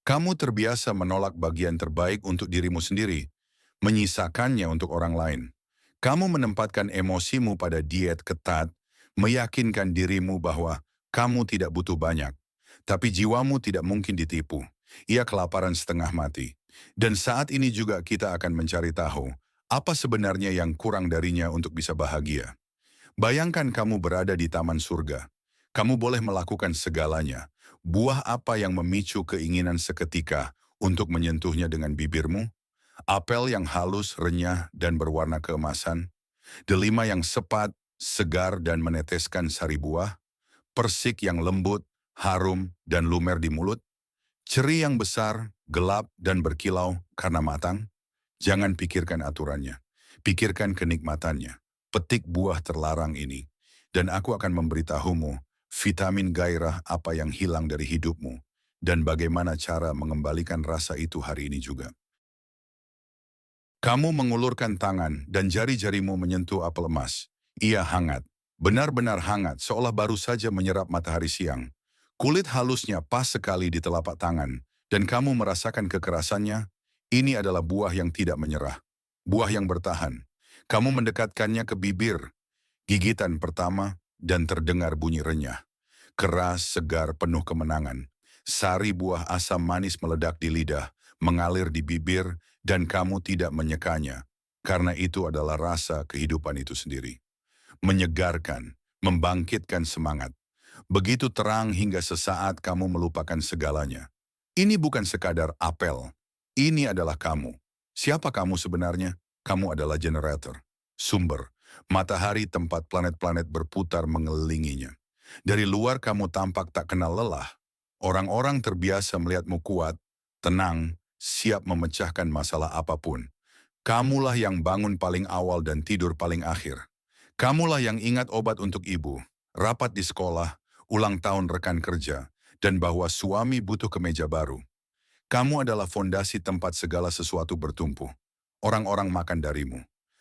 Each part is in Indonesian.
Kamu terbiasa menolak bagian terbaik untuk dirimu sendiri, menyisakannya untuk orang lain. Kamu menempatkan emosimu pada diet ketat, meyakinkan dirimu bahwa kamu tidak butuh banyak. Tapi jiwamu tidak mungkin ditipu. Ia kelaparan setengah mati. Dan saat ini juga kita akan mencari tahu, apa sebenarnya yang kurang darinya untuk bisa bahagia. Bayangkan kamu berada di taman surga. Kamu boleh melakukan segalanya. Buah apa yang memicu keinginan seketika untuk menyentuhnya dengan bibirmu? Apel yang halus, renyah, dan berwarna keemasan? Delima yang sepat, segar, dan meneteskan sari buah? Persik yang lembut, harum, dan lumer di mulut? Ceri yang besar, gelap, dan berkilau karena matang? Jangan pikirkan aturannya. Pikirkan kenikmatannya. Petik buah terlarang ini. Dan aku akan memberitahumu vitamin gairah apa yang hilang dari hidupmu. Dan bagaimana cara mengembalikan rasa itu hari ini juga. Kamu mengulurkan tangan dan jari-jarimu menyentuh apel emas. Ia hangat. Benar-benar hangat seolah baru saja menyerap matahari siang. Kulit halusnya pas sekali di telapak tangan. Dan kamu merasakan kekerasannya. Ini adalah buah yang tidak menyerah. Buah yang bertahan. Kamu mendekatkannya ke bibir. Gigitan pertama dan terdengar bunyi renyah. Keras, segar, penuh kemenangan. Sari buah asam manis meledak di lidah, mengalir di bibir, dan kamu tidak menyekanya. Karena itu adalah rasa kehidupan itu sendiri. Menyegarkan, membangkitkan semangat. Begitu terang hingga sesaat kamu melupakan segalanya. Ini bukan sekadar apel. Ini adalah kamu. Siapa kamu sebenarnya? Kamu adalah generator, sumber, matahari tempat planet-planet berputar mengelilinginya. Dari luar kamu tampak tak kenal lelah. Orang-orang terbiasa melihatmu kuat, tenang, siap memecahkan masalah apapun. Kamulah yang bangun paling awal dan tidur paling akhir. Kamulah yang ingat obat untuk ibu, rapat di sekolah, ulang tahun rekan kerja, dan bahwa suami butuh kemeja baru. Kamu adalah fondasi tempat segala sesuatu bertumpu. Orang-orang makan darimu.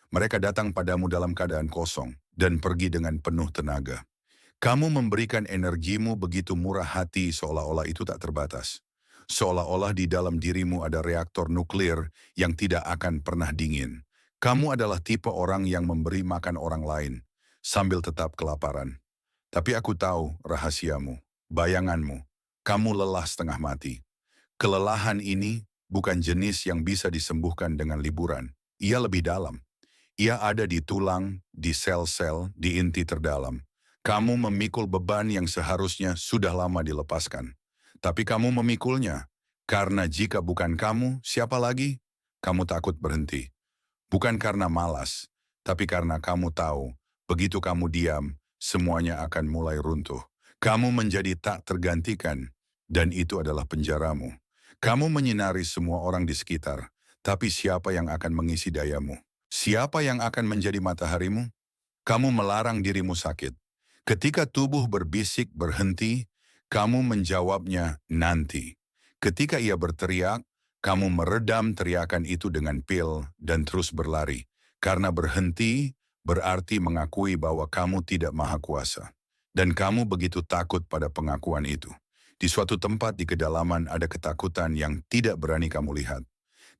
Mereka datang padamu dalam keadaan kosong dan pergi dengan penuh tenaga. Kamu memberikan energimu begitu murah hati seolah-olah itu tak terbatas. Seolah-olah di dalam dirimu ada reaktor nuklir yang tidak akan pernah dingin. Kamu adalah tipe orang yang memberi makan orang lain sambil tetap kelaparan. Tapi aku tahu rahasiamu, bayanganmu. Kamu lelah setengah mati. Kelelahan ini bukan jenis yang bisa disembuhkan dengan liburan. Ia lebih dalam. Ia ada di tulang, di sel-sel, di inti terdalam. Kamu memikul beban yang seharusnya sudah lama dilepaskan. Tapi kamu memikulnya, karena jika bukan kamu, siapa lagi? Kamu takut berhenti. Bukan karena malas, tapi karena kamu tahu, begitu kamu diam, semuanya akan mulai runtuh. Kamu menjadi tak tergantikan, dan itu adalah penjaramu. Kamu menyinari semua orang di sekitar, tapi siapa yang akan mengisi dayamu? Siapa yang akan menjadi mataharimu? Kamu melarang dirimu sakit. Ketika tubuh berbisik berhenti, kamu menjawabnya nanti. Ketika ia berteriak, kamu meredam teriakan itu dengan pil dan terus berlari. Karena berhenti berarti mengakui bahwa kamu tidak maha kuasa. Dan kamu begitu takut pada pengakuan itu. Di suatu tempat di kedalaman ada ketakutan yang tidak berani kamu lihat.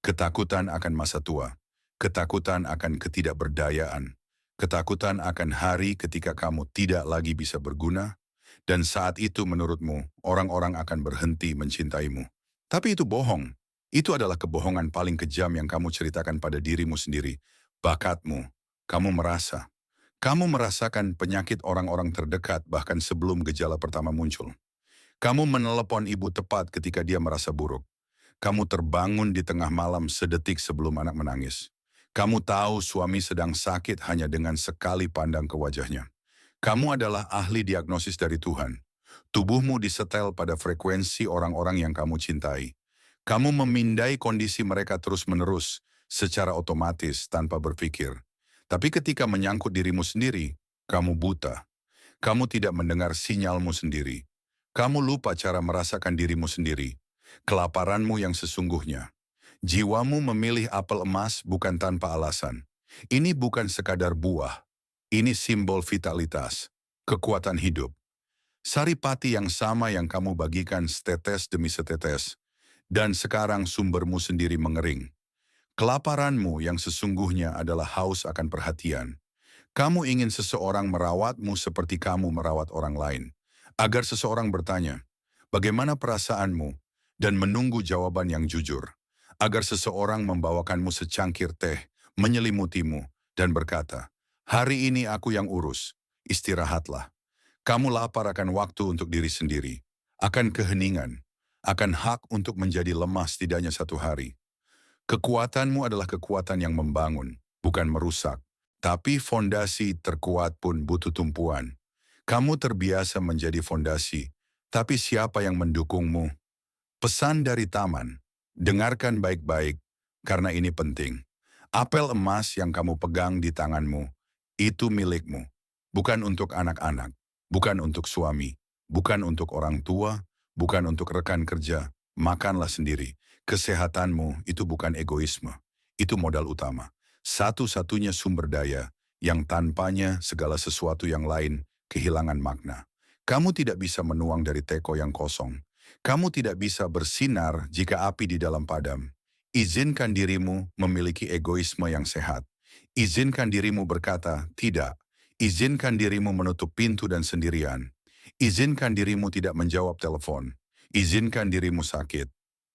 Ketakutan akan masa tua. Ketakutan akan ketidakberdayaan. Ketakutan akan hari ketika kamu tidak lagi bisa berguna. Dan saat itu menurutmu, orang-orang akan berhenti mencintaimu. Tapi itu bohong. Itu adalah kebohongan paling kejam yang kamu ceritakan pada dirimu sendiri. Bakatmu. Kamu merasa. Kamu merasakan penyakit orang-orang terdekat bahkan sebelum gejala pertama muncul. Kamu menelepon ibu tepat ketika dia merasa buruk. Kamu terbangun di tengah malam sedetik sebelum anak menangis. Kamu tahu suami sedang sakit hanya dengan sekali pandang ke wajahnya. Kamu adalah ahli diagnosis dari Tuhan. Tubuhmu disetel pada frekuensi orang-orang yang kamu cintai. Kamu memindai kondisi mereka terus-menerus, secara otomatis tanpa berpikir. Tapi ketika menyangkut dirimu sendiri, kamu buta. Kamu tidak mendengar sinyalmu sendiri. Kamu lupa cara merasakan dirimu sendiri. Kelaparanmu yang sesungguhnya. Jiwamu memilih apel emas bukan tanpa alasan. Ini bukan sekadar buah. Ini simbol vitalitas, kekuatan hidup. Saripati yang sama yang kamu bagikan setetes demi setetes. Dan sekarang sumbermu sendiri mengering. Kelaparanmu yang sesungguhnya adalah haus akan perhatian. Kamu ingin seseorang merawatmu seperti kamu merawat orang lain. Agar seseorang bertanya, bagaimana perasaanmu? Dan menunggu jawaban yang jujur. Agar seseorang membawakanmu secangkir teh, menyelimutimu, dan berkata, hari ini aku yang urus, istirahatlah. Kamu lapar akan waktu untuk diri sendiri, akan keheningan, akan hak untuk menjadi lemah setidaknya satu hari. Kekuatanmu adalah kekuatan yang membangun, bukan merusak. Tapi fondasi terkuat pun butuh tumpuan. Kamu terbiasa menjadi fondasi, tapi siapa yang mendukungmu? Pesan dari taman, dengarkan baik-baik, karena ini penting. Apel emas yang kamu pegang di tanganmu, itu milikmu. Bukan untuk anak-anak, bukan untuk suami, bukan untuk orang tua, bukan untuk rekan kerja. Makanlah sendiri. Kesehatanmu itu bukan egoisme, itu modal utama. Satu-satunya sumber daya yang tanpanya segala sesuatu yang lain kehilangan makna. Kamu tidak bisa menuang dari teko yang kosong. Kamu tidak bisa bersinar jika api di dalam padam. Izinkan dirimu memiliki egoisme yang sehat. Izinkan dirimu berkata, tidak. Izinkan dirimu menutup pintu dan sendirian. Izinkan dirimu tidak menjawab telepon. Izinkan dirimu sakit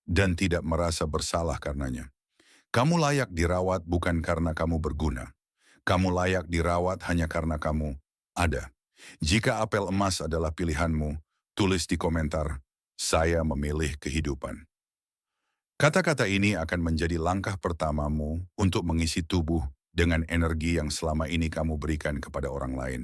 dan tidak merasa bersalah karenanya. Kamu layak dirawat bukan karena kamu berguna. Kamu layak dirawat hanya karena kamu ada. Jika apel emas adalah pilihanmu, tulis di komentar, saya memilih kehidupan. Kata-kata ini akan menjadi langkah pertamamu untuk mengisi tubuh dengan energi yang selama ini kamu berikan kepada orang lain.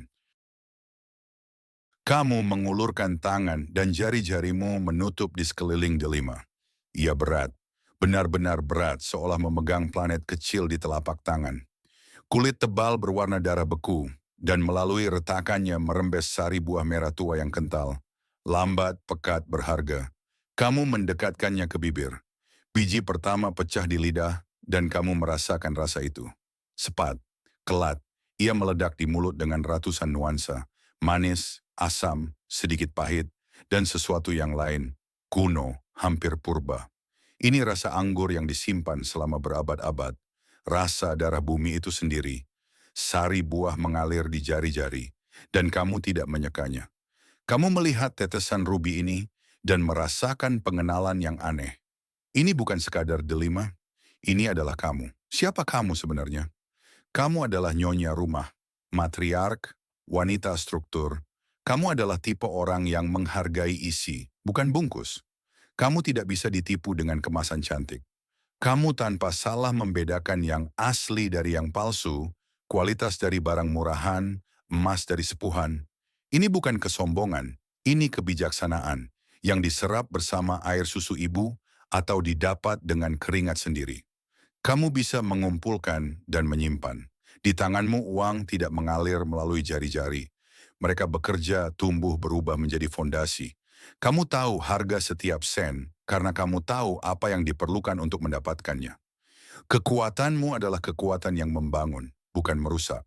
Kamu mengulurkan tangan dan jari-jarimu menutup di sekeliling delima. Ia berat, benar-benar berat seolah memegang planet kecil di telapak tangan. Kulit tebal berwarna darah beku, dan melalui retakannya merembes sari buah merah tua yang kental. Lambat, pekat, berharga. Kamu mendekatkannya ke bibir. Biji pertama pecah di lidah, dan kamu merasakan rasa itu. Sepat, kelat, ia meledak di mulut dengan ratusan nuansa. Manis, asam, sedikit pahit, dan sesuatu yang lain. Kuno, hampir purba. Ini rasa anggur yang disimpan selama berabad-abad. Rasa darah bumi itu sendiri. Sari buah mengalir di jari-jari, dan kamu tidak menyekanya. Kamu melihat tetesan rubi ini dan merasakan pengenalan yang aneh. Ini bukan sekadar delima, ini adalah kamu. Siapa kamu sebenarnya? Kamu adalah nyonya rumah, matriark, wanita struktur. Kamu adalah tipe orang yang menghargai isi, bukan bungkus. Kamu tidak bisa ditipu dengan kemasan cantik. Kamu tanpa salah membedakan yang asli dari yang palsu, kualitas dari barang murahan, emas dari sepuhan. Ini bukan kesombongan, ini kebijaksanaan yang diserap bersama air susu ibu atau didapat dengan keringat sendiri. Kamu bisa mengumpulkan dan menyimpan. Di tanganmu uang tidak mengalir melalui jari-jari. Mereka bekerja, tumbuh, berubah menjadi fondasi. Kamu tahu harga setiap sen karena kamu tahu apa yang diperlukan untuk mendapatkannya. Kekuatanmu adalah kekuatan yang membangun, bukan merusak.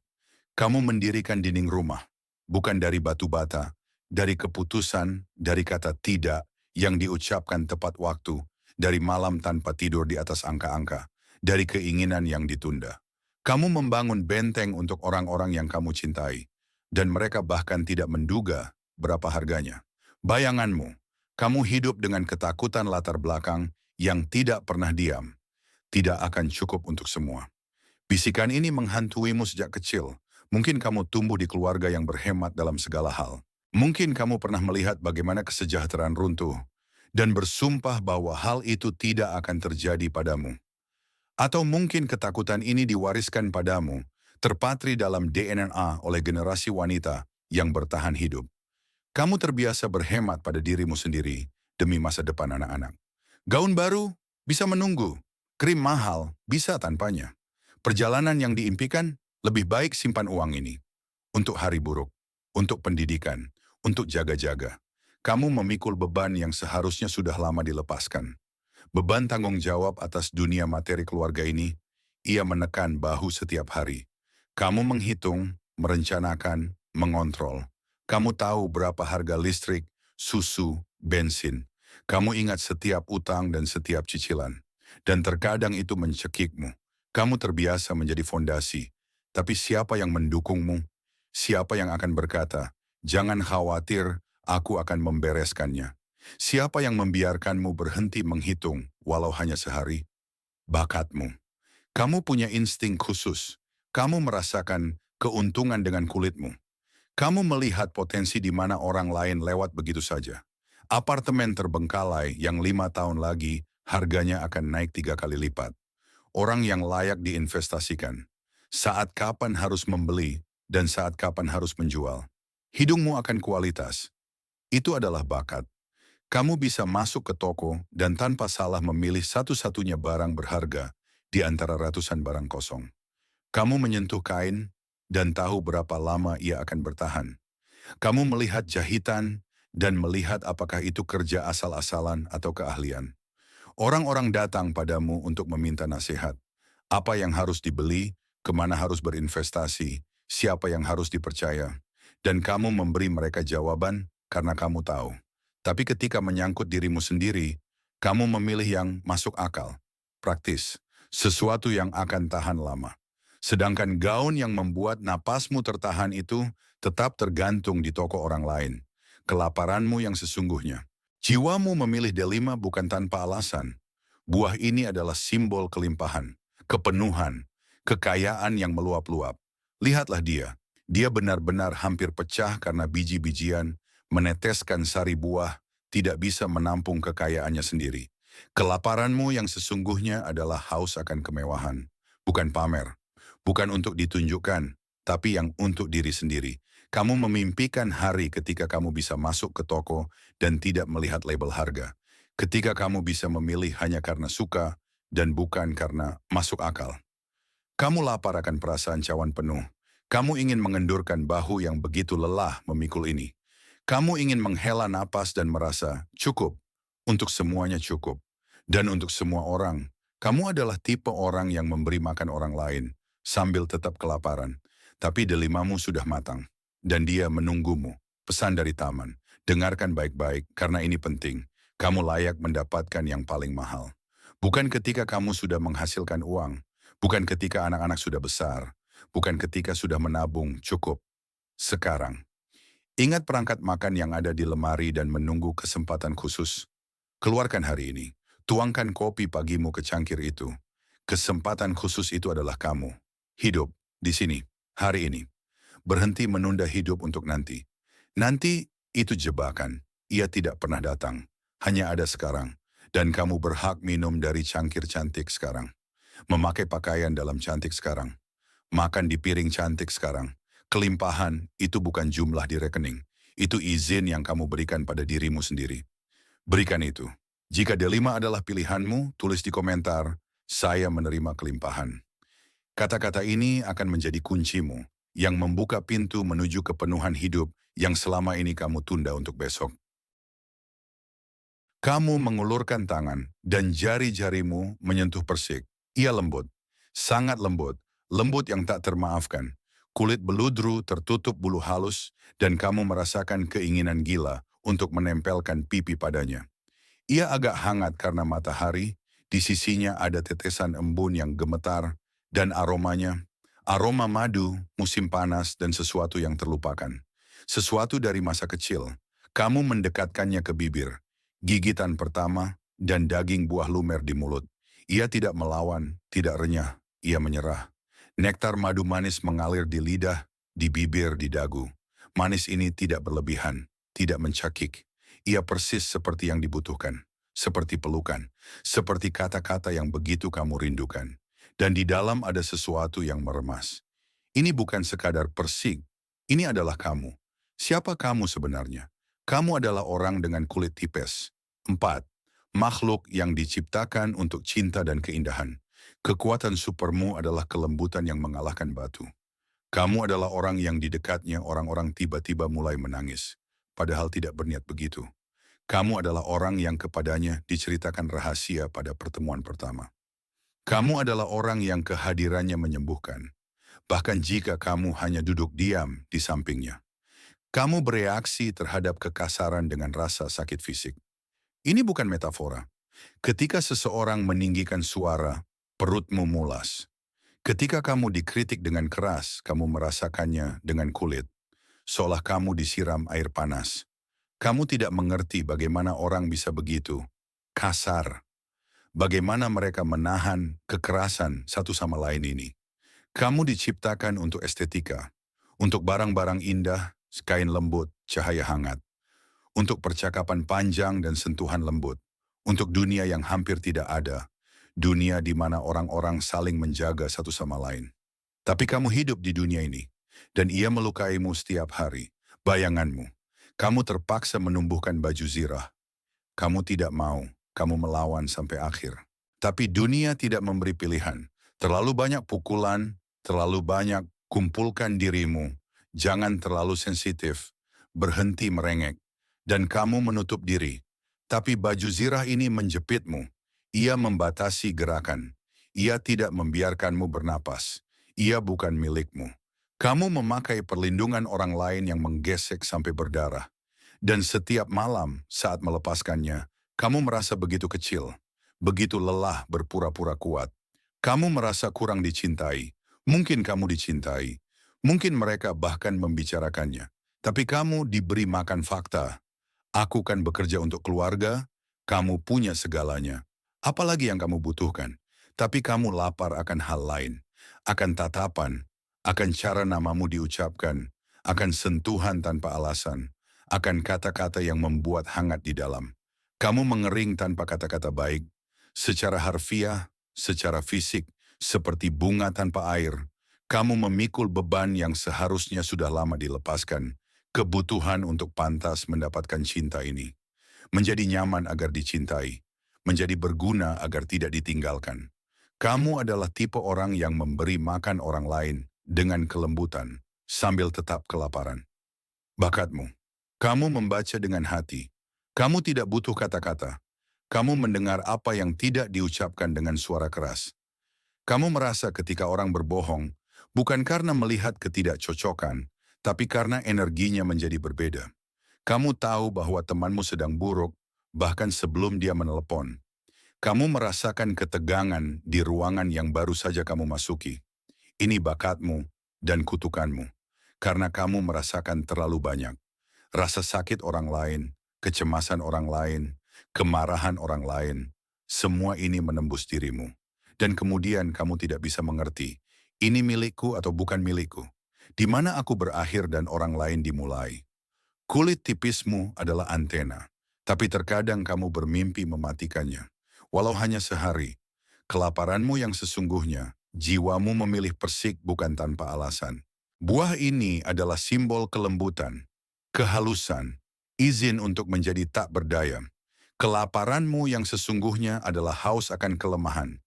Kamu mendirikan dinding rumah, bukan dari batu bata, dari keputusan, dari kata tidak yang diucapkan tepat waktu, dari malam tanpa tidur di atas angka-angka, dari keinginan yang ditunda. Kamu membangun benteng untuk orang-orang yang kamu cintai, dan mereka bahkan tidak menduga berapa harganya. Bayanganmu, kamu hidup dengan ketakutan latar belakang yang tidak pernah diam, tidak akan cukup untuk semua. Bisikan ini menghantuimu sejak kecil. Mungkin kamu tumbuh di keluarga yang berhemat dalam segala hal. Mungkin kamu pernah melihat bagaimana kesejahteraan runtuh dan bersumpah bahwa hal itu tidak akan terjadi padamu. Atau mungkin ketakutan ini diwariskan padamu, terpatri dalam DNA oleh generasi wanita yang bertahan hidup. Kamu terbiasa berhemat pada dirimu sendiri demi masa depan anak-anak. Gaun baru bisa menunggu, krim mahal bisa tanpanya. Perjalanan yang diimpikan, lebih baik simpan uang ini. Untuk hari buruk, untuk pendidikan, untuk jaga-jaga. Kamu memikul beban yang seharusnya sudah lama dilepaskan. Beban tanggung jawab atas dunia materi keluarga ini, ia menekan bahu setiap hari. Kamu menghitung, merencanakan, mengontrol. Kamu tahu berapa harga listrik, susu, bensin. Kamu ingat setiap utang dan setiap cicilan. Dan terkadang itu mencekikmu. Kamu terbiasa menjadi fondasi. Tapi siapa yang mendukungmu? Siapa yang akan berkata, "Jangan khawatir, aku akan membereskannya"? Siapa yang membiarkanmu berhenti menghitung, walau hanya sehari? Bakatmu. Kamu punya insting khusus. Kamu merasakan keuntungan dengan kulitmu. Kamu melihat potensi di mana orang lain lewat begitu saja. Apartemen terbengkalai yang 5 tahun lagi harganya akan naik 3 kali lipat. Orang yang layak diinvestasikan. Saat kapan harus membeli dan saat kapan harus menjual. Hidungmu akan kualitas. Itu adalah bakat. Kamu bisa masuk ke toko dan tanpa salah memilih satu-satunya barang berharga di antara ratusan barang kosong. Kamu menyentuh kain dan tahu berapa lama ia akan bertahan. Kamu melihat jahitan dan melihat apakah itu kerja asal-asalan atau keahlian. Orang-orang datang padamu untuk meminta nasihat. Apa yang harus dibeli, kemana harus berinvestasi, siapa yang harus dipercaya. Dan kamu memberi mereka jawaban karena kamu tahu. Tapi ketika menyangkut dirimu sendiri, kamu memilih yang masuk akal, praktis, sesuatu yang akan tahan lama. Sedangkan gaun yang membuat napasmu tertahan itu tetap tergantung di toko orang lain. Kelaparanmu yang sesungguhnya. Jiwamu memilih delima bukan tanpa alasan. Buah ini adalah simbol kelimpahan, kepenuhan, kekayaan yang meluap-luap. Lihatlah dia. Dia benar-benar hampir pecah karena biji-bijian, meneteskan sari buah, tidak bisa menampung kekayaannya sendiri. Kelaparanmu yang sesungguhnya adalah haus akan kemewahan, bukan pamer. Bukan untuk ditunjukkan, tapi yang untuk diri sendiri. Kamu memimpikan hari ketika kamu bisa masuk ke toko dan tidak melihat label harga. Ketika kamu bisa memilih hanya karena suka dan bukan karena masuk akal. Kamu lapar akan perasaan cawan penuh. Kamu ingin mengendurkan bahu yang begitu lelah memikul ini. Kamu ingin menghela napas dan merasa cukup. Untuk semuanya cukup. Dan untuk semua orang, kamu adalah tipe orang yang memberi makan orang lain sambil tetap kelaparan. Tapi delimamu sudah matang. Dan dia menunggumu. Pesan dari taman. Dengarkan baik-baik karena ini penting. Kamu layak mendapatkan yang paling mahal. Bukan ketika kamu sudah menghasilkan uang. Bukan ketika anak-anak sudah besar. Bukan ketika sudah menabung cukup. Sekarang. Ingat perangkat makan yang ada di lemari dan menunggu kesempatan khusus. Keluarkan hari ini. Tuangkan kopi pagimu ke cangkir itu. Kesempatan khusus itu adalah kamu. Hidup. Di sini. Hari ini. Berhenti menunda hidup untuk nanti. Nanti itu jebakan. Ia tidak pernah datang. Hanya ada sekarang. Dan kamu berhak minum dari cangkir cantik sekarang. Memakai pakaian dalam cantik sekarang. Makan di piring cantik sekarang. Kelimpahan itu bukan jumlah di rekening. Itu izin yang kamu berikan pada dirimu sendiri. Berikan itu. Jika delima adalah pilihanmu, tulis di komentar, "Saya menerima kelimpahan." Kata-kata ini akan menjadi kuncimu yang membuka pintu menuju kepenuhan hidup yang selama ini kamu tunda untuk besok. Kamu mengulurkan tangan dan jari-jarimu menyentuh persik. Ia lembut, sangat lembut, lembut yang tak termaafkan. Kulit beludru tertutup bulu halus dan kamu merasakan keinginan gila untuk menempelkan pipi padanya. Ia agak hangat karena matahari, di sisinya ada tetesan embun yang gemetar, dan aromanya, aroma madu, musim panas, dan sesuatu yang terlupakan. Sesuatu dari masa kecil, kamu mendekatkannya ke bibir, gigitan pertama, dan daging buah lumer di mulut. Ia tidak melawan, tidak renyah, ia menyerah. Nektar madu manis mengalir di lidah, di bibir, di dagu. Manis ini tidak berlebihan, tidak mencakik. Ia persis seperti yang dibutuhkan, seperti pelukan, seperti kata-kata yang begitu kamu rindukan. Dan di dalam ada sesuatu yang meremas. Ini bukan sekadar persik, ini adalah kamu. Siapa kamu sebenarnya? Kamu adalah orang dengan kulit tipes. 4. Makhluk yang diciptakan untuk cinta dan keindahan. Kekuatan supermu adalah kelembutan yang mengalahkan batu. Kamu adalah orang yang di dekatnya orang-orang tiba-tiba mulai menangis, padahal tidak berniat begitu. Kamu adalah orang yang kepadanya diceritakan rahasia pada pertemuan pertama. Kamu adalah orang yang kehadirannya menyembuhkan, bahkan jika kamu hanya duduk diam di sampingnya. Kamu bereaksi terhadap kekasaran dengan rasa sakit fisik. Ini bukan metafora. Ketika seseorang meninggikan suara, perutmu mulas. Ketika kamu dikritik dengan keras, kamu merasakannya dengan kulit. Seolah kamu disiram air panas. Kamu tidak mengerti bagaimana orang bisa begitu. Kasar. Bagaimana mereka menahan kekerasan satu sama lain ini. Kamu diciptakan untuk estetika. Untuk barang-barang indah, kain lembut, cahaya hangat. Untuk percakapan panjang dan sentuhan lembut. Untuk dunia yang hampir tidak ada. Dunia di mana orang-orang saling menjaga satu sama lain. Tapi kamu hidup di dunia ini. Dan ia melukaimu setiap hari. Bayanganmu. Kamu terpaksa menumbuhkan baju zirah. Kamu tidak mau. Kamu melawan sampai akhir. Tapi dunia tidak memberi pilihan. Terlalu banyak pukulan. Terlalu banyak. Kumpulkan dirimu. Jangan terlalu sensitif. Berhenti merengek. Dan kamu menutup diri. Tapi baju zirah ini menjepitmu. Ia membatasi gerakan. Ia tidak membiarkanmu bernapas. Ia bukan milikmu. Kamu memakai perlindungan orang lain yang menggesek sampai berdarah. Dan setiap malam saat melepaskannya, kamu merasa begitu kecil. Begitu lelah berpura-pura kuat. Kamu merasa kurang dicintai. Mungkin kamu dicintai. Mungkin mereka bahkan membicarakannya. Tapi kamu diberi makan fakta. Aku kan bekerja untuk keluarga, kamu punya segalanya. Apalagi yang kamu butuhkan. Tapi kamu lapar akan hal lain. Akan tatapan, akan cara namamu diucapkan, akan sentuhan tanpa alasan, akan kata-kata yang membuat hangat di dalam. Kamu mengering tanpa kata-kata baik, secara harfiah, secara fisik, seperti bunga tanpa air. Kamu memikul beban yang seharusnya sudah lama dilepaskan. Kebutuhan untuk pantas mendapatkan cinta ini. Menjadi nyaman agar dicintai. Menjadi berguna agar tidak ditinggalkan. Kamu adalah tipe orang yang memberi makan orang lain dengan kelembutan sambil tetap kelaparan. Bakatmu. Kamu membaca dengan hati. Kamu tidak butuh kata-kata. Kamu mendengar apa yang tidak diucapkan dengan suara keras. Kamu merasa ketika orang berbohong, bukan karena melihat ketidakcocokan, tapi karena energinya menjadi berbeda. Kamu tahu bahwa temanmu sedang buruk, bahkan sebelum dia menelepon. Kamu merasakan ketegangan di ruangan yang baru saja kamu masuki. Ini bakatmu dan kutukanmu. Karena kamu merasakan terlalu banyak. Rasa sakit orang lain, kecemasan orang lain, kemarahan orang lain. Semua ini menembus dirimu. Dan kemudian kamu tidak bisa mengerti, ini milikku atau bukan milikku. Di mana aku berakhir dan orang lain dimulai. Kulit tipismu adalah antena, tapi terkadang kamu bermimpi mematikannya. Walau hanya sehari, kelaparanmu yang sesungguhnya, jiwamu memilih persik bukan tanpa alasan. Buah ini adalah simbol kelembutan, kehalusan, izin untuk menjadi tak berdaya. Kelaparanmu yang sesungguhnya adalah haus akan kelemahan.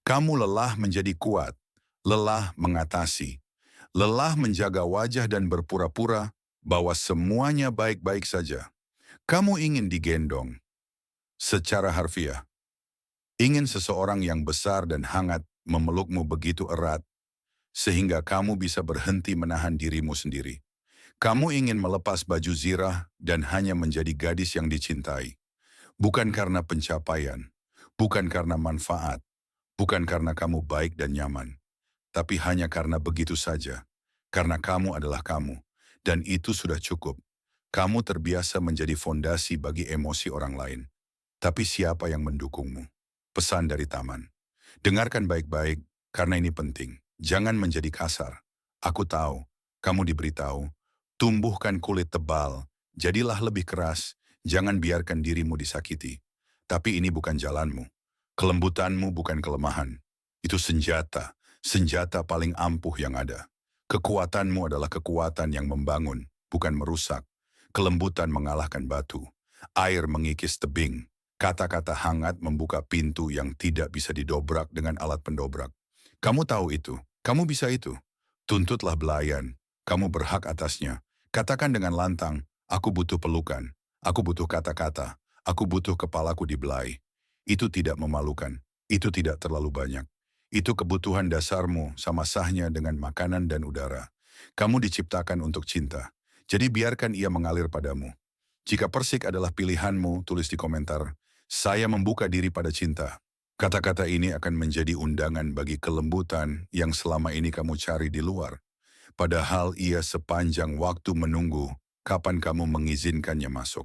Kamu lelah menjadi kuat, lelah mengatasi. Lelah menjaga wajah dan berpura-pura bahwa semuanya baik-baik saja. Kamu ingin digendong. Secara harfiah. Ingin seseorang yang besar dan hangat memelukmu begitu erat, sehingga kamu bisa berhenti menahan dirimu sendiri. Kamu ingin melepas baju zirah dan hanya menjadi gadis yang dicintai. Bukan karena pencapaian, bukan karena manfaat, bukan karena kamu baik dan nyaman. Tapi hanya karena begitu saja. Karena kamu adalah kamu. Dan itu sudah cukup. Kamu terbiasa menjadi fondasi bagi emosi orang lain. Tapi siapa yang mendukungmu? Pesan dari taman. Dengarkan baik-baik, karena ini penting. Jangan menjadi kasar. Aku tahu, kamu diberitahu. Tumbuhkan kulit tebal. Jadilah lebih keras. Jangan biarkan dirimu disakiti. Tapi ini bukan jalanmu. Kelembutanmu bukan kelemahan. Itu senjata. Senjata paling ampuh yang ada. Kekuatanmu adalah kekuatan yang membangun, bukan merusak. Kelembutan mengalahkan batu. Air mengikis tebing. Kata-kata hangat membuka pintu yang tidak bisa didobrak dengan alat pendobrak. Kamu tahu itu. Kamu bisa itu. Tuntutlah belayan. Kamu berhak atasnya. Katakan dengan lantang, aku butuh pelukan. Aku butuh kata-kata. Aku butuh kepalaku dibelai. Itu tidak memalukan. Itu tidak terlalu banyak. Itu kebutuhan dasarmu sama sahnya dengan makanan dan udara. Kamu diciptakan untuk cinta. Jadi biarkan ia mengalir padamu. Jika persik adalah pilihanmu, tulis di komentar. Saya membuka diri pada cinta. Kata-kata ini akan menjadi undangan bagi kelembutan yang selama ini kamu cari di luar. Padahal ia sepanjang waktu menunggu kapan kamu mengizinkannya masuk.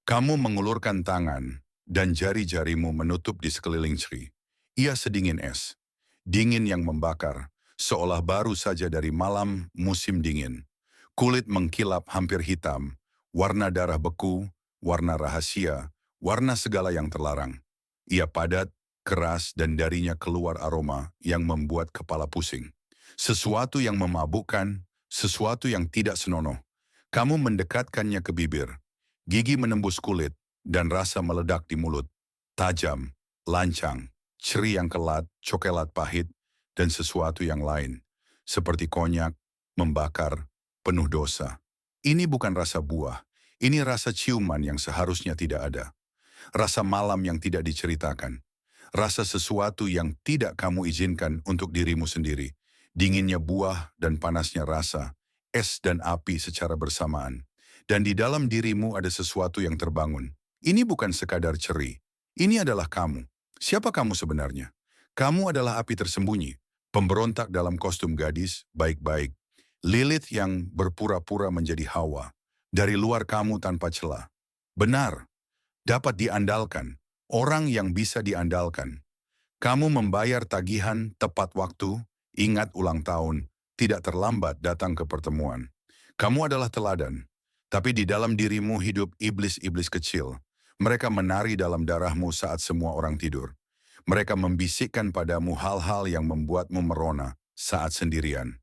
Kamu mengulurkan tangan dan jari-jarimu menutup di sekeliling Sri. Ia sedingin es. Dingin yang membakar, seolah baru saja dari malam musim dingin. Kulit mengkilap hampir hitam, warna darah beku, warna rahasia, warna segala yang terlarang. Ia padat, keras, dan darinya keluar aroma yang membuat kepala pusing. Sesuatu yang memabukkan, sesuatu yang tidak senonoh. Kamu mendekatkannya ke bibir. Gigi menembus kulit, dan rasa meledak di mulut. Tajam, lancang, ceri yang kelat, coklat pahit, dan sesuatu yang lain. Seperti konyak, membakar, penuh dosa. Ini bukan rasa buah, ini rasa ciuman yang seharusnya tidak ada. Rasa malam yang tidak diceritakan. Rasa sesuatu yang tidak kamu izinkan untuk dirimu sendiri. Dinginnya buah dan panasnya rasa, es dan api secara bersamaan. Dan di dalam dirimu ada sesuatu yang terbangun. Ini bukan sekadar ceri. Ini adalah kamu. Siapa kamu sebenarnya? Kamu adalah api tersembunyi, pemberontak dalam kostum gadis, baik-baik. Lilith yang berpura-pura menjadi Hawa. Dari luar kamu tanpa celah. Benar, dapat diandalkan. Orang yang bisa diandalkan. Kamu membayar tagihan tepat waktu, ingat ulang tahun, tidak terlambat datang ke pertemuan. Kamu adalah teladan, tapi di dalam dirimu hidup iblis-iblis kecil. Mereka menari dalam darahmu saat semua orang tidur. Mereka membisikkan padamu hal-hal yang membuatmu merona saat sendirian.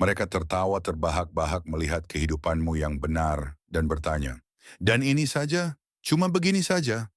Mereka tertawa terbahak-bahak melihat kehidupanmu yang benar dan bertanya, "Dan ini saja? Cuma begini saja?"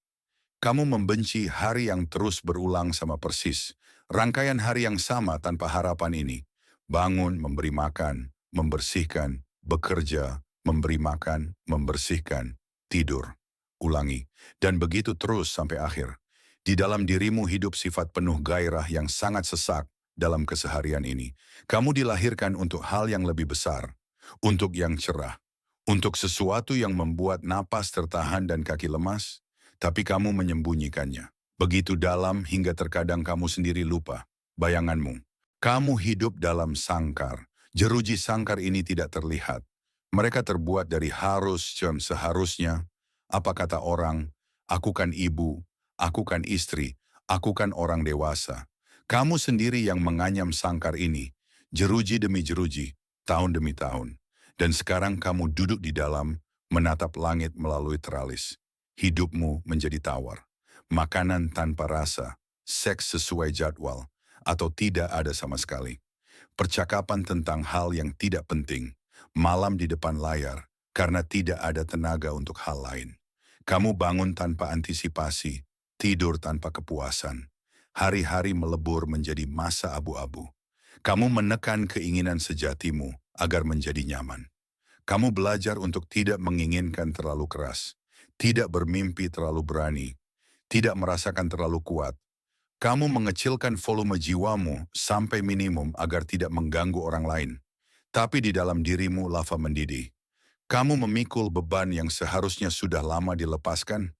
Kamu membenci hari yang terus berulang sama persis. Rangkaian hari yang sama tanpa harapan ini. Bangun, memberi makan, membersihkan, bekerja, memberi makan, membersihkan, tidur. Ulangi. Dan begitu terus sampai akhir. Di dalam dirimu hidup sifat penuh gairah yang sangat sesak dalam keseharian ini. Kamu dilahirkan untuk hal yang lebih besar. Untuk yang cerah. Untuk sesuatu yang membuat napas tertahan dan kaki lemas. Tapi kamu menyembunyikannya. Begitu dalam hingga terkadang kamu sendiri lupa. Bayanganmu. Kamu hidup dalam sangkar. Jeruji sangkar ini tidak terlihat. Mereka terbuat dari harus dan seharusnya. Apa kata orang? Aku kan ibu, aku kan istri, aku kan orang dewasa. Kamu sendiri yang menganyam sangkar ini. Jeruji demi jeruji, tahun demi tahun. Dan sekarang kamu duduk di dalam, menatap langit melalui teralis. Hidupmu menjadi tawar. Makanan tanpa rasa, seks sesuai jadwal, atau tidak ada sama sekali. Percakapan tentang hal yang tidak penting, malam di depan layar, karena tidak ada tenaga untuk hal lain. Kamu bangun tanpa antisipasi, tidur tanpa kepuasan. Hari-hari melebur menjadi masa abu-abu. Kamu menekan keinginan sejatimu agar menjadi nyaman. Kamu belajar untuk tidak menginginkan terlalu keras, tidak bermimpi terlalu berani, tidak merasakan terlalu kuat. Kamu mengecilkan volume jiwamu sampai minimum agar tidak mengganggu orang lain. Tapi di dalam dirimu lava mendidih. Kamu memikul beban yang seharusnya sudah lama dilepaskan.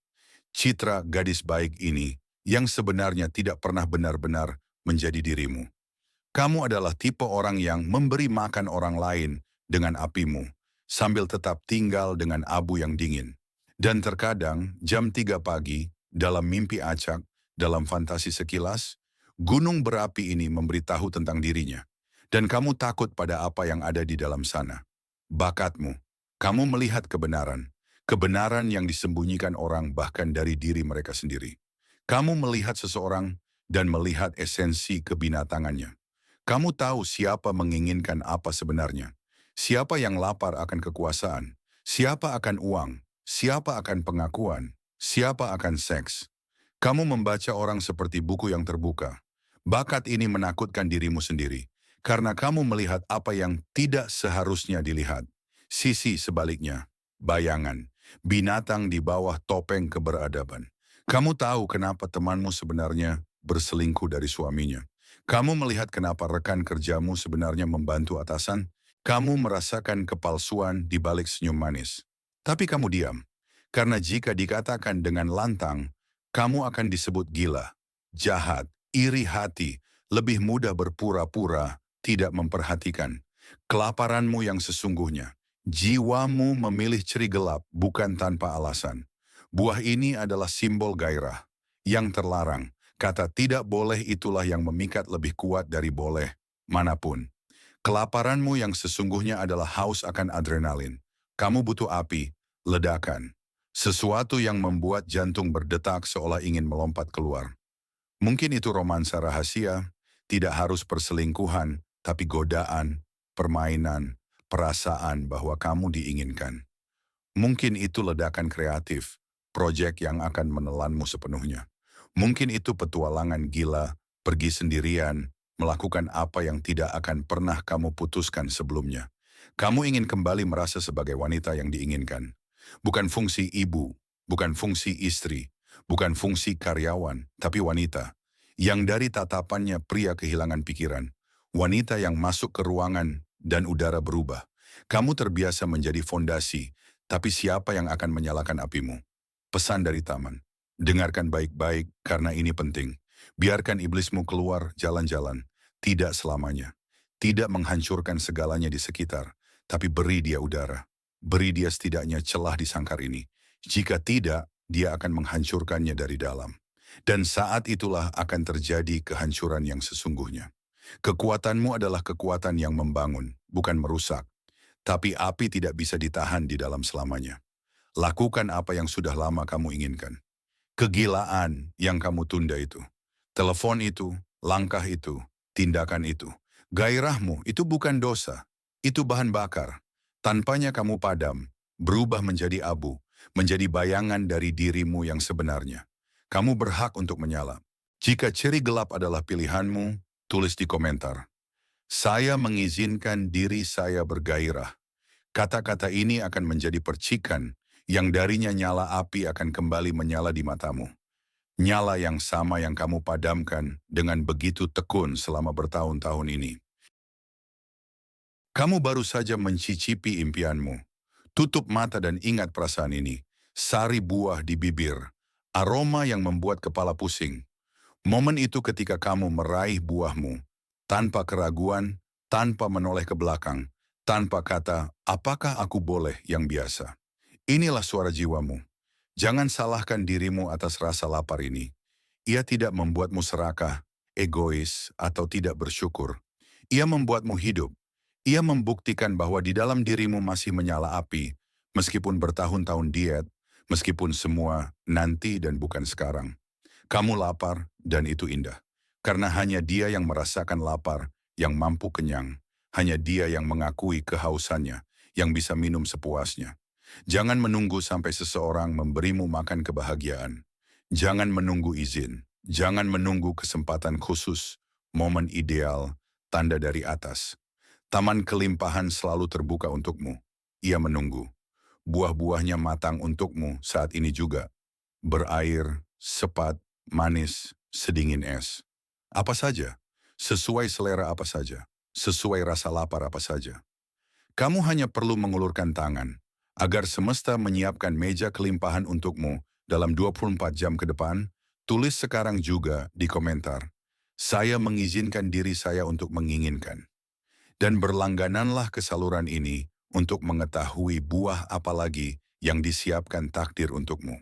Citra gadis baik ini yang sebenarnya tidak pernah benar-benar menjadi dirimu. Kamu adalah tipe orang yang memberi makan orang lain dengan apimu, sambil tetap tinggal dengan abu yang dingin. Dan terkadang jam 3 pagi, dalam mimpi acak, dalam fantasi sekilas, gunung berapi ini memberitahu tentang dirinya. Dan kamu takut pada apa yang ada di dalam sana. Bakatmu, kamu melihat kebenaran. Kebenaran yang disembunyikan orang bahkan dari diri mereka sendiri. Kamu melihat seseorang dan melihat esensi kebinatangannya. Kamu tahu siapa menginginkan apa sebenarnya. Siapa yang lapar akan kekuasaan. Siapa akan uang. Siapa akan pengakuan. Siapa akan seks. Kamu membaca orang seperti buku yang terbuka. Bakat ini menakutkan dirimu sendiri. Karena kamu melihat apa yang tidak seharusnya dilihat. Sisi sebaliknya. Bayangan. Binatang di bawah topeng keberadaban. Kamu tahu kenapa temanmu sebenarnya berselingkuh dari suaminya. Kamu melihat kenapa rekan kerjamu sebenarnya membantu atasan. Kamu merasakan kepalsuan di balik senyum manis. Tapi kamu diam. Karena jika dikatakan dengan lantang, kamu akan disebut gila, jahat, iri hati, lebih mudah berpura-pura, tidak memperhatikan. Kelaparanmu yang sesungguhnya, jiwamu memilih ceri gelap bukan tanpa alasan. Buah ini adalah simbol gairah, yang terlarang. Kata tidak boleh itulah yang memikat lebih kuat dari boleh, manapun. Kelaparanmu yang sesungguhnya adalah haus akan adrenalin. Kamu butuh api, ledakan. Sesuatu yang membuat jantung berdetak seolah ingin melompat keluar. Mungkin itu romansa rahasia, tidak harus perselingkuhan, tapi godaan, permainan, perasaan bahwa kamu diinginkan. Mungkin itu ledakan kreatif, proyek yang akan menelanmu sepenuhnya. Mungkin itu petualangan gila, pergi sendirian, melakukan apa yang tidak akan pernah kamu putuskan sebelumnya. Kamu ingin kembali merasa sebagai wanita yang diinginkan. Bukan fungsi ibu, bukan fungsi istri, bukan fungsi karyawan, tapi wanita. Yang dari tatapannya pria kehilangan pikiran. Wanita yang masuk ke ruangan dan udara berubah. Kamu terbiasa menjadi fondasi, tapi siapa yang akan menyalakan apimu? Pesan dari taman. Dengarkan baik-baik karena ini penting. Biarkan iblismu keluar jalan-jalan. Tidak selamanya. Tidak menghancurkan segalanya di sekitar. Tapi beri dia udara. Beri dia setidaknya celah di sangkar ini. Jika tidak, dia akan menghancurkannya dari dalam. Dan saat itulah akan terjadi kehancuran yang sesungguhnya. Kekuatanmu adalah kekuatan yang membangun, bukan merusak. Tapi api tidak bisa ditahan di dalam selamanya. Lakukan apa yang sudah lama kamu inginkan. Kegilaan yang kamu tunda itu. Telepon itu, langkah itu, tindakan itu. Gairahmu itu bukan dosa. Itu bahan bakar. Tanpanya kamu padam, berubah menjadi abu, menjadi bayangan dari dirimu yang sebenarnya. Kamu berhak untuk menyala. Jika ceri gelap adalah pilihanmu, tulis di komentar. Saya mengizinkan diri saya bergairah. Kata-kata ini akan menjadi percikan yang darinya nyala api akan kembali menyala di matamu. Nyala yang sama yang kamu padamkan dengan begitu tekun selama bertahun-tahun ini. Kamu baru saja mencicipi impianmu. Tutup mata dan ingat perasaan ini. Sari buah di bibir. Aroma yang membuat kepala pusing. Momen itu ketika kamu meraih buahmu. Tanpa keraguan, tanpa menoleh ke belakang. Tanpa kata, apakah aku boleh yang biasa. Inilah suara jiwamu. Jangan salahkan dirimu atas rasa lapar ini. Ia tidak membuatmu serakah, egois, atau tidak bersyukur. Ia membuatmu hidup. Ia membuktikan bahwa di dalam dirimu masih menyala api, meskipun bertahun-tahun diet, meskipun semua nanti dan bukan sekarang. Kamu lapar dan itu indah. Karena hanya dia yang merasakan lapar, yang mampu kenyang. Hanya dia yang mengakui kehausannya, yang bisa minum sepuasnya. Jangan menunggu sampai seseorang memberimu makan kebahagiaan. Jangan menunggu izin. Jangan menunggu kesempatan khusus, momen ideal, tanda dari atas. Taman kelimpahan selalu terbuka untukmu. Ia menunggu. Buah-buahnya matang untukmu saat ini juga. Berair, sepat, manis, sedingin es. Apa saja, sesuai selera apa saja, sesuai rasa lapar apa saja. Kamu hanya perlu mengulurkan tangan, agar semesta menyiapkan meja kelimpahan untukmu dalam 24 jam ke depan. Tulis sekarang juga di komentar, saya mengizinkan diri saya untuk menginginkan. Dan berlanggananlah ke saluran ini untuk mengetahui buah apa lagi yang disiapkan takdir untukmu.